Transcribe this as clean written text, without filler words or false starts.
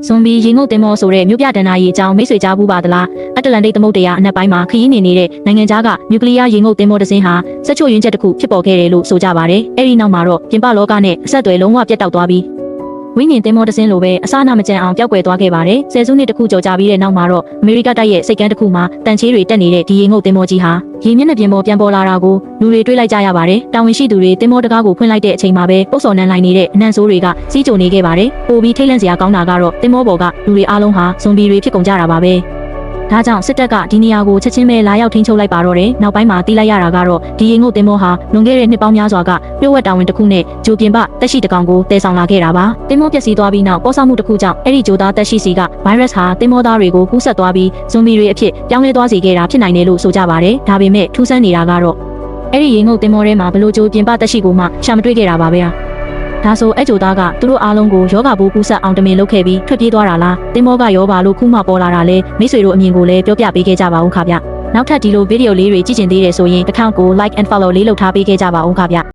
ဇွန်ဘီရေငုတ်တင်မောဆိုတဲ့မြို့ပြဒဏ္ဍာရီအကြောင်းမိတ်ဆွေကြားဘူးပါသလားအတ္တလန္တိတ်သမုဒ္ဒရာအနက်ပိုင်းမှာခရီးနေတဲ့နိုင်ငံခြားကနျူကလ িয়ার ရေငုတ်တင်မောတစ်စင်းဟာစက်ချို့ယွင်းချက်တစ်ခုဖြစ်ပေါ်ခဲ့တယ်လို့ဆိုကြပါတယ်။အဲဒီနောက်မှာတော့ပြင်ပလောကနဲ့အဆက်အသွယ်လုံးဝပြတ်တောက်သွားပြီးဝိညာဉ်တင်မောတစ်စင်းလိုပဲအစအနမကျန်အောင်ပျောက်ကွယ်သွားခဲ့ပါတယ်။ဆယ်စုနှစ်တစ်ခုကျော်ကြာပြီးတဲ့နောက်မှာတော့အမေရိကတိုက်ရဲ့စိတ်ကမ်းတစ်ခုမှာတန်ချေးတွေတက်နေတဲ့ဒီရေငုတ်တင်မောကြီးဟာရေမျက်နှာပြင်ပေါ်ပြန်ပေါ်လာတာကိုလူတွေတွေ့လိုက်ကြရပါတယ်။တာဝန်ရှိသူတွေတင်မောတကားကိုဖွင့်လိုက်တဲ့အချိန်မှာပဲပုတ်စော်နန်းလိုက်နေတဲ့အနံ့ဆိုးတွေကစီးကြုံနေခဲ့ပါတယ်။ပိုပြီးထိတ်လန့်စရာကောင်းတာကတော့တင်မောပေါ်ကလူတွေအားလုံးဟာဇွန်ဘီတွေဖြစ်ကုန်ကြတာပါပဲ။ဒါကြောင့်စစ်တပ်ကဒီနေရာကိုချက်ချင်းပဲလာရောက်ထိန်းချုပ်လိုက်ပါတော့တယ်။နောက်ပိုင်းမှာတီးလိုက်ရတာကတော့ဒီရေငုတ်တင်မောဟာလွန်ခဲ့တဲ့နှစ်ပေါင်းများစွာကပြို့ဝက်တာဝန်တစ်ခုနဲ့ဂျိုပြင်ပတက်ရှိတကောင်ကိုတည်ဆောင်လာခဲ့တာပါ။တင်မောပျက်စီးသွားပြီးနောက်ပေါ်ဆောင်မှုတစ်ခုကြောင့်အဲ့ဒီဂျိုသားတက်ရှိစီကဗိုင်းရပ်စ်ဟာတင်မောသားတွေကိုကူးစက်သွားပြီးဇွန်ဘီတွေအဖြစ်ပြောင်းလဲသွားစေခဲ့တာဖြစ်နိုင်တယ်လို့ဆိုကြပါတယ်။ဒါပေမဲ့ထူးဆန်းနေတာကတော့အဲ့ဒီရေငုတ်တင်မောထဲမှာဘလို့ဂျိုပြင်ပတက်ရှိကိုမှရှာမတွေ့ခဲ့တာပါပဲ။ဒါဆိုအဲ့ဂျိုသားကသူတို့အားလုံးကိုယောဂဘူးကူးဆက်အောင်တမင်လုပ်ခဲ့ပြီးထွက်ပြေးသွားတာလားတင်မောကယောဂလို့ခုမှပေါ်လာတာလဲမိတ်ဆွေတို့အမြင်ကိုလည်းပြောပြပေးခဲ့ကြပါဦးခဗျနောက်ထပ်ဒီလိုဗီဒီယိုလေးတွေကြည့်ကျင်သေးတယ်ဆိုရင်တစ်ခါကို like and follow လေးလုပ်ထားပေးခဲ့ကြပါဦးခဗျ